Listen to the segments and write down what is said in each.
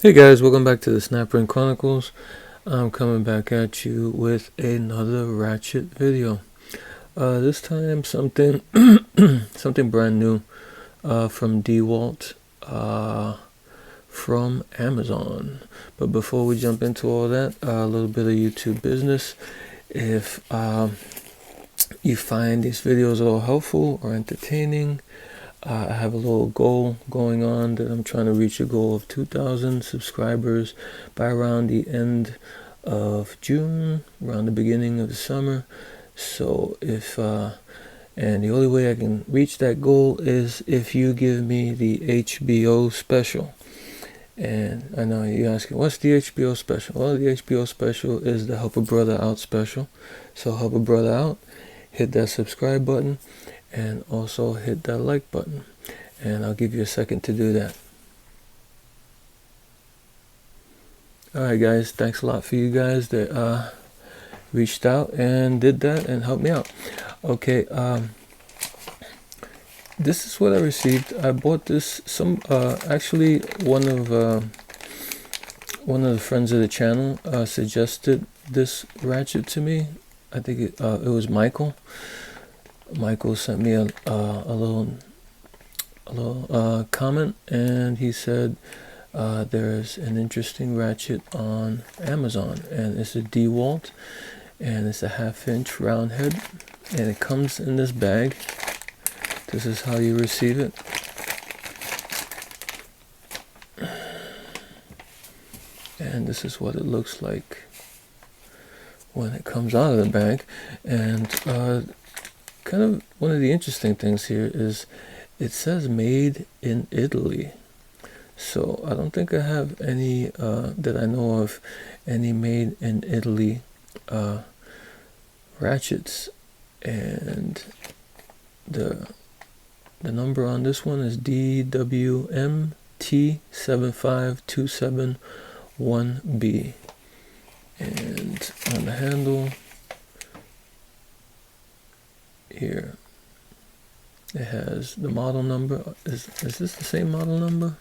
Hey guys, welcome back to the Snapper Chronicles. I'm coming back at you with another Ratchet video. This time something something brand new from DeWALT from Amazon. But before we jump into all that, a little bit of YouTube business. If you find these videos all helpful or entertaining, I have a little goal going on that I'm trying to reach a goal of 2,000 subscribers by around the end of June, around the beginning of the summer. So if and the only way I can reach that goal is if you give me the HBO special. And I know you're asking, what's the HBO special? Well, the HBO special is the Help a Brother Out special. So help a brother out, hit that subscribe button, and also hit that like button, and I'll give you a second to do that. Alright guys, thanks a lot for you guys that reached out and did that and helped me out. Okay, this is what I received. I bought this actually one of the friends of the channel suggested this Ratchet to me. I think it was Michael. Michael sent me a little comment, and he said there's an interesting Ratchet on Amazon, and it's a DeWALT, and it's a 1/2-inch round head, and it comes in this bag. This is how you receive it. And this is what it looks like when it comes out of the bag. And kind of one of the interesting things here is it says made in Italy. So I don't think I have any that I know of any made in Italy ratchets. And the number on this one is DWMT75271B. And on the handle here, it has the model number. Is this the same model number?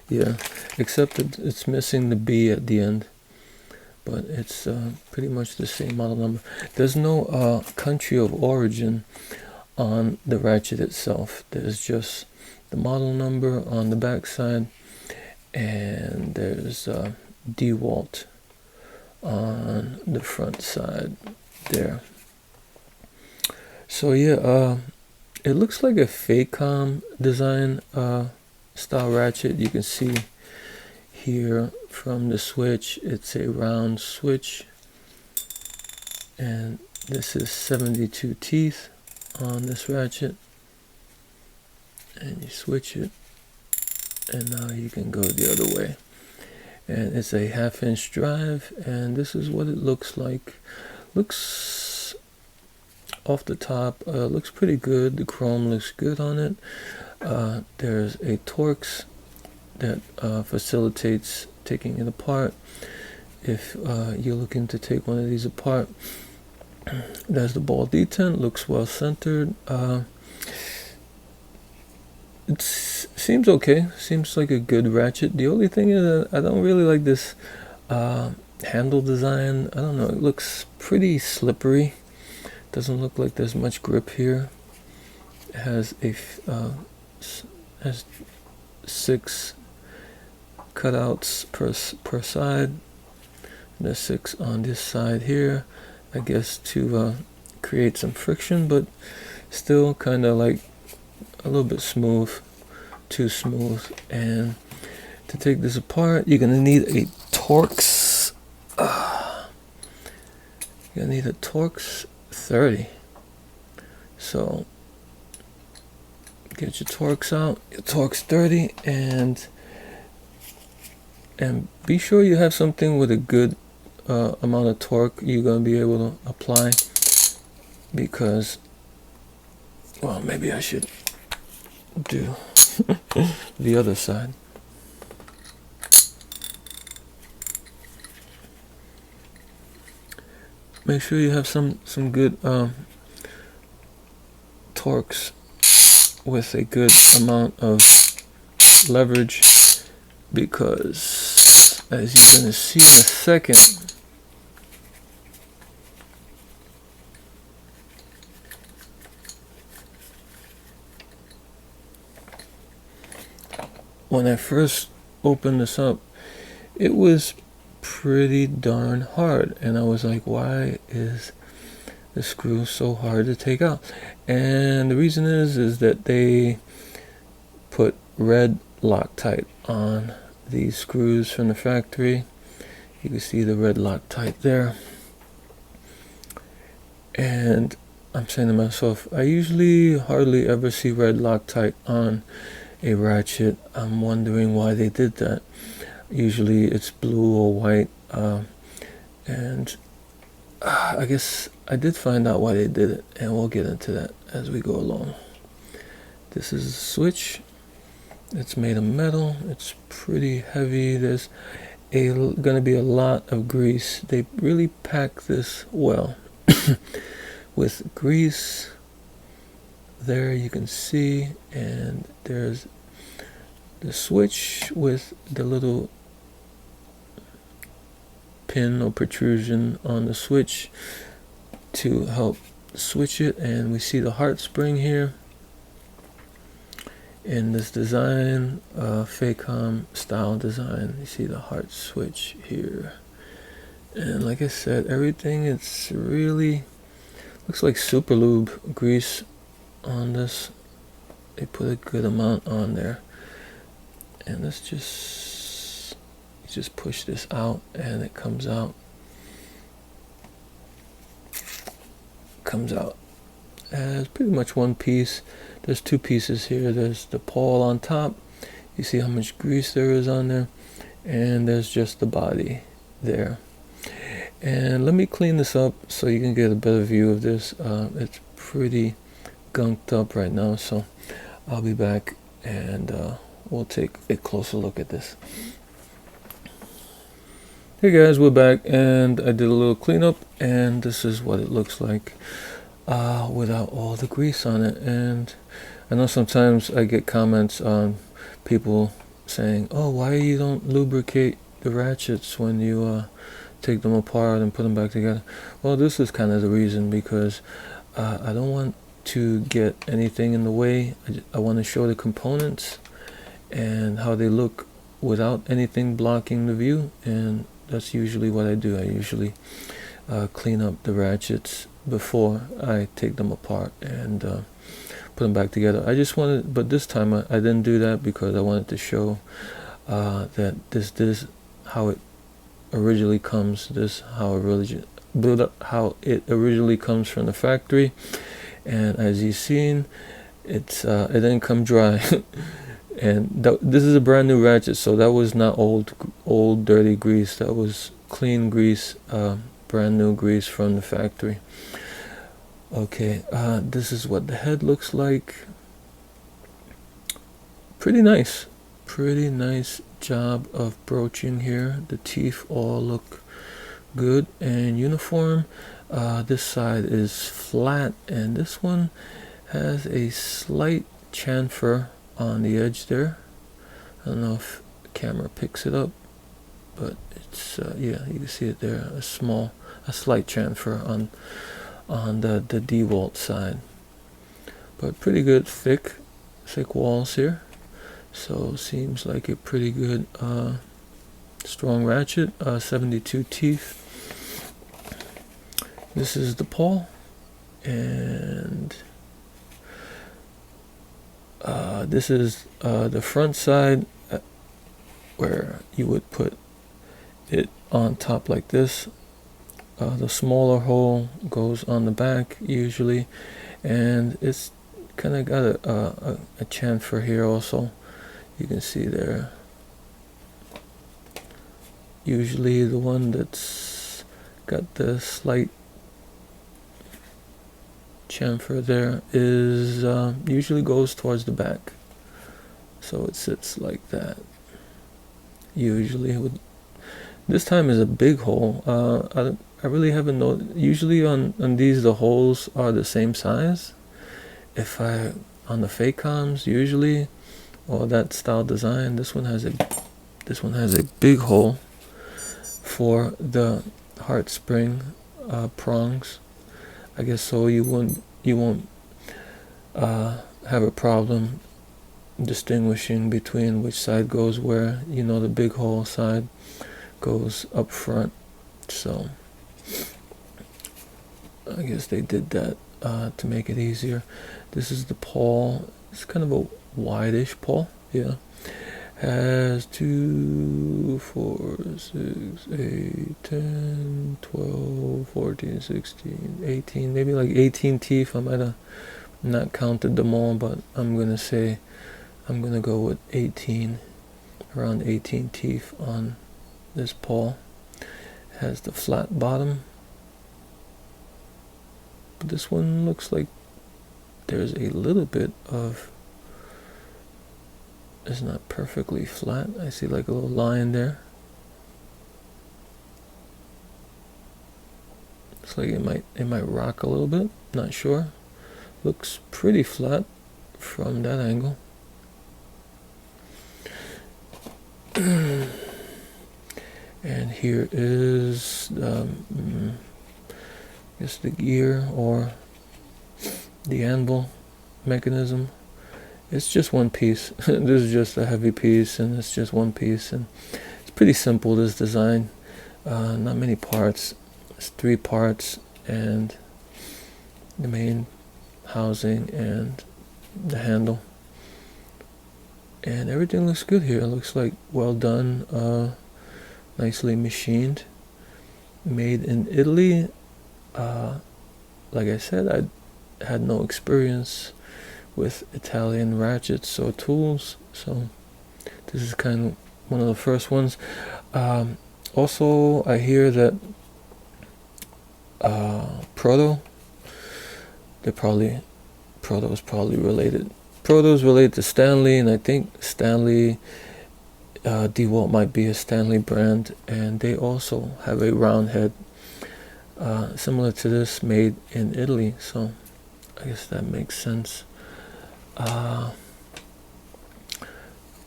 Yeah, except that it's missing the B at the end, but it's pretty much the same model number. There's no country of origin on the Ratchet itself. There's just the model number on the back side, and there's DeWALT on the front side there. So yeah, it looks like a Facom design style Ratchet. You can see here from the switch, it's a round switch, and this is 72 teeth on this Ratchet, and you switch it, and now you can go the other way. And it's a 1/2-inch drive, and this is what it looks like. Looks off the top, looks pretty good. The chrome looks good on it. There's a Torx that facilitates taking it apart. If you're looking to take one of these apart, there's the ball detent. Looks well centered. It seems okay. Seems like a good Ratchet. The only thing is that I don't really like this handle design. I don't know. It looks pretty slippery. Doesn't look like there's much grip here. It has has 6 cutouts per side. There's 6 on this side here, I guess to create some friction, but still kind of like a little bit smooth, too smooth. And to take this apart, you're gonna need a Torx. You're gonna need a Torx 30. So get your Torx out, your Torx 30, and be sure you have something with a good amount of torque you're gonna be able to apply, because, well, maybe I should do the other side. Make sure you have some good Torx with a good amount of leverage, because as you're going to see in a second, when I first opened this up, it was pretty darn hard, and I was like, why is the screw so hard to take out? And the reason is that they put red Loctite on these screws from the factory. You can see the red Loctite there, and I'm saying to myself, I usually hardly ever see red Loctite on a ratchet. I'm wondering why they did that. Usually it's blue or white, and I guess I did find out why they did it, and we'll get into that as we go along. This is a switch. It's made of metal. It's pretty heavy. There's going to be a lot of grease. They really pack this well with grease. There you can see, and there's the switch with the little pin or protrusion on the switch to help switch it, and we see the heart spring here in this design, Facom style design. You see the heart switch here, and like I said, everything, it's really looks like super lube grease on this. They put a good amount on there, and let's just push this out, and it comes out as pretty much one piece. There's two pieces here. There's the pawl on top. You see how much grease there is on there, and there's just the body there. And let me clean this up so you can get a better view of this. It's pretty gunked up right now, so I'll be back, and we'll take a closer look at this. Hey guys, we're back, and I did a little cleanup, and this is what it looks like without all the grease on it. And I know sometimes I get comments on people saying, oh, why you don't lubricate the ratchets when you take them apart and put them back together. Well, this is kind of the reason, because I don't want to get anything in the way. I want to show the components and how they look without anything blocking the view, and that's usually what I do. I usually clean up the ratchets before I take them apart and put them back together. I just wanted, but this time I didn't do that because I wanted to show that this is how it originally comes. This how it originally comes from the factory, and as you've seen, it didn't come dry. And this is a brand new ratchet, so that was not old dirty grease. That was clean grease, brand new grease from the factory. Okay, this is what the head looks like. Pretty nice job of broaching here. The teeth all look good and uniform. This side is flat, and this one has a slight chamfer on the edge there. I don't know if the camera picks it up, but it's yeah, you can see it there. A slight chamfer on the DeWALT side, but pretty good thick walls here. So seems like a pretty good strong ratchet. 72 teeth. This is the pawl, and this is the front side, where you would put it on top like this. The smaller hole goes on the back usually, and it's kind of got a chamfer here also. You can see there. Usually the one that's got the slight chamfer there is usually goes towards the back, so it sits like that. Usually, this time is a big hole. I really haven't noticed. Usually on these, the holes are the same size. On the Facoms usually, or that style design, this one has a big hole. for the heart spring prongs. I guess so you won't have a problem distinguishing between which side goes where. You know, the big hole side goes up front, so I guess they did that to make it easier. This is the pawl. It's kind of a wide-ish pawl, yeah. Has 2, 4, 6, 8, 10, 12, 14, 16, 18, maybe like 18 teeth. I might have not counted them all, but I'm gonna go with 18, around 18 teeth on this pawl. Has the flat bottom, but this one looks like there's a little bit of, it's not perfectly flat. I see like a little line there. Looks like it might rock a little bit, not sure. Looks pretty flat from that angle. And here is I guess the gear or the anvil mechanism. It's just one piece. This is just a heavy piece, and it's just one piece, and it's pretty simple, this design. Not many parts. It's 3 parts, and the main housing and the handle, and everything looks good here. It looks like well done, nicely machined, made in Italy. Like I said, I had no experience with Italian ratchets or tools, so this is kind of one of the first ones. Also, I hear that Proto is probably related. Proto is related to Stanley, and I think Stanley, DeWALT might be a Stanley brand, and they also have a round head similar to this, made in Italy, so I guess that makes sense.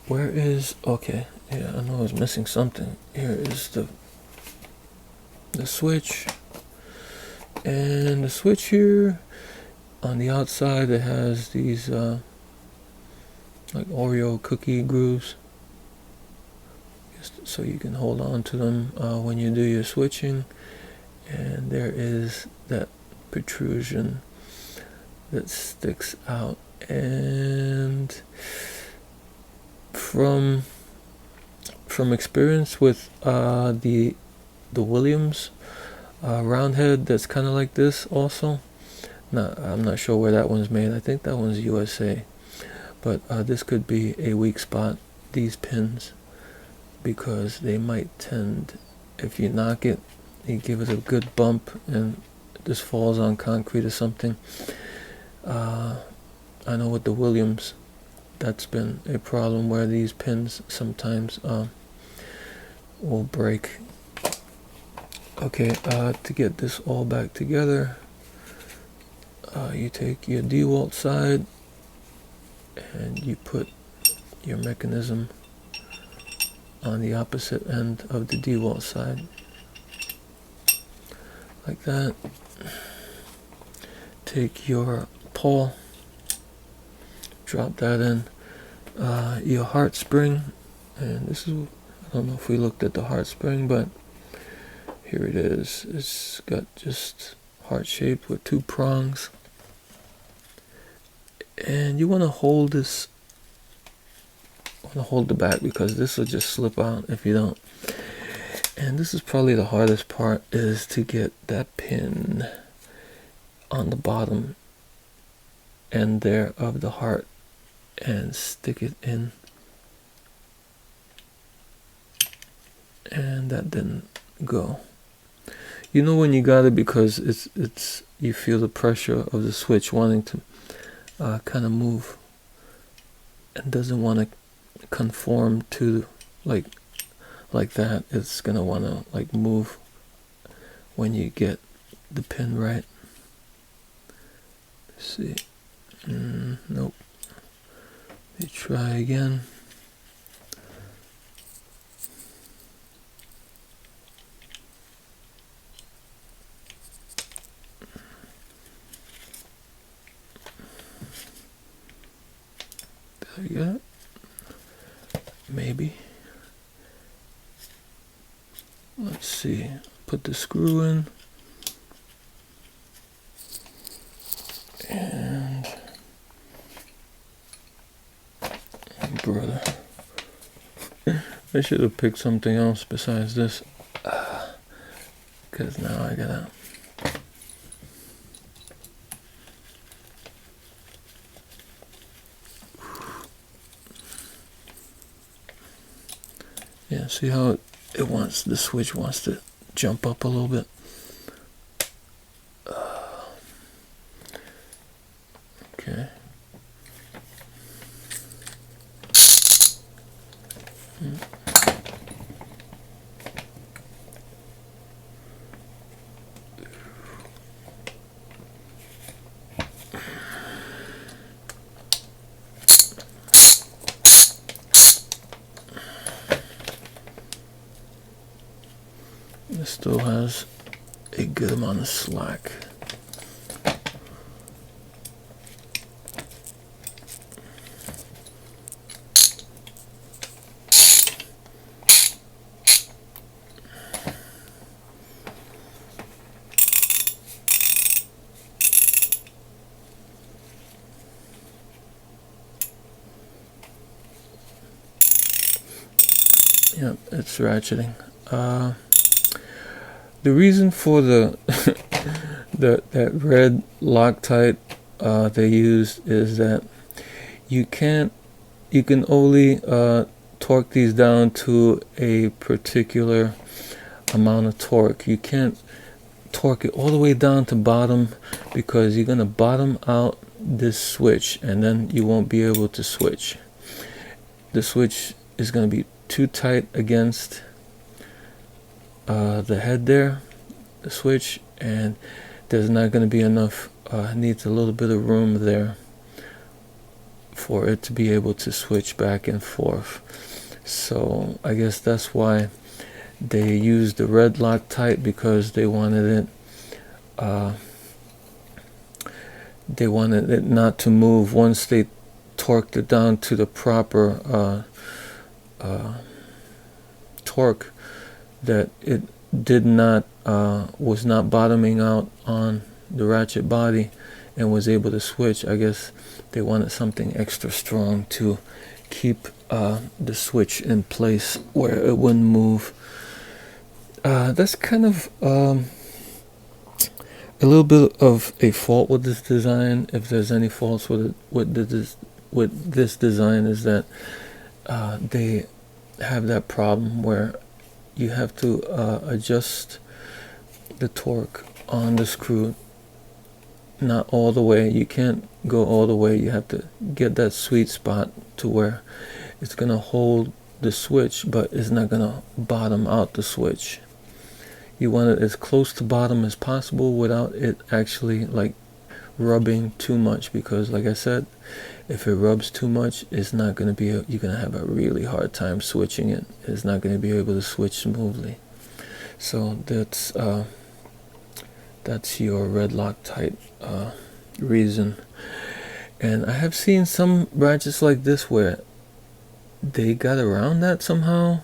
Where is, okay, yeah, I know I was missing something. Here is the switch, and the switch here on the outside, it has these like Oreo cookie grooves, just so you can hold on to them when you do your switching. And there is that protrusion that sticks out, and from experience with the Williams round head that's kind of like this also. I'm not sure where that one's made. I think that one's USA, but this could be a weak spot, these pins, because they might tend, if you knock it, you give it a good bump and this falls on concrete or something. I know with the Williams, that's been a problem where these pins sometimes will break. Okay, to get this all back together, you take your DeWALT side and you put your mechanism on the opposite end of the DeWALT side, like that. Take your pawl, drop that in, your heart spring, and this is, I don't know if we looked at the heart spring, but here it is. It's got just heart shaped with 2 prongs, and you want to hold this, hold the back, because this will just slip out if you don't. And this is probably the hardest part, is to get that pin on the bottom end there of the heart and stick it in. And that didn't go. You know when you got it, because it's you feel the pressure of the switch wanting to kind of move, and doesn't want to conform to like that. It's gonna want to like move when you get the pin right. Let's see. Nope. Let me try again. you got it? Maybe. Let's see. Put the screw in. And brother, I should have picked something else besides this, because now I gotta. Yeah, see how it wants, the switch wants to jump up a little bit. Okay. It still has a good amount of slack. Yep, it's ratcheting. The reason for the that red Loctite they used is that you can only torque these down to a particular amount of torque. You can't torque it all the way down to bottom, because you're gonna bottom out this switch and then you won't be able to switch. The switch is gonna be too tight against the head there, the switch, and there's not going to be enough, needs a little bit of room there for it to be able to switch back and forth. So I guess that's why they used the red Loctite, because they wanted it not to move once they torqued it down to the proper torque, that it did not was not bottoming out on the ratchet body and was able to switch. I guess they wanted something extra strong to keep the switch in place where it wouldn't move. That's kind of a little bit of a fault with this design. If there's any faults with this design, is that they have that problem where you have to adjust the torque on the screw, not all the way. You can't go all the way. You have to get that sweet spot to where it's gonna hold the switch, but it's not gonna bottom out the switch. You want it as close to bottom as possible without it actually like rubbing too much, because like I said, if it rubs too much, it's not going to be, you're going to have a really hard time switching it. It's not going to be able to switch smoothly. So that's your red Loctite reason. And I have seen some ratchets like this where they got around that somehow,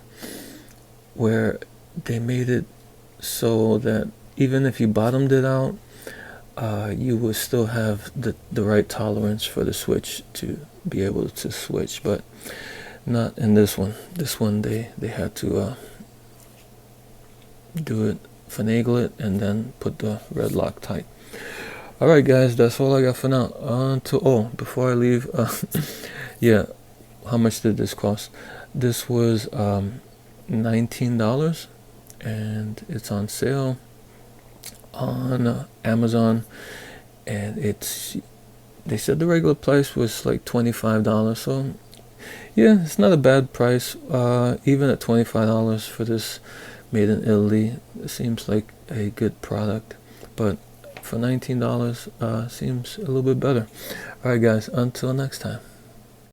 where they made it so that even if you bottomed it out, you will still have the right tolerance for the switch to be able to switch, but not in this one. This one they had to do it, finagle it, and then put the red Loctite. Alright guys, that's all I got for now. Before I leave, yeah, how much did this cost? This was $19, and it's on sale on Amazon, and they said the regular price was like $25, so yeah, it's not a bad price. Even at $25 for this made in Italy, it seems like a good product, but for $19 seems a little bit better. Alright guys, until next time.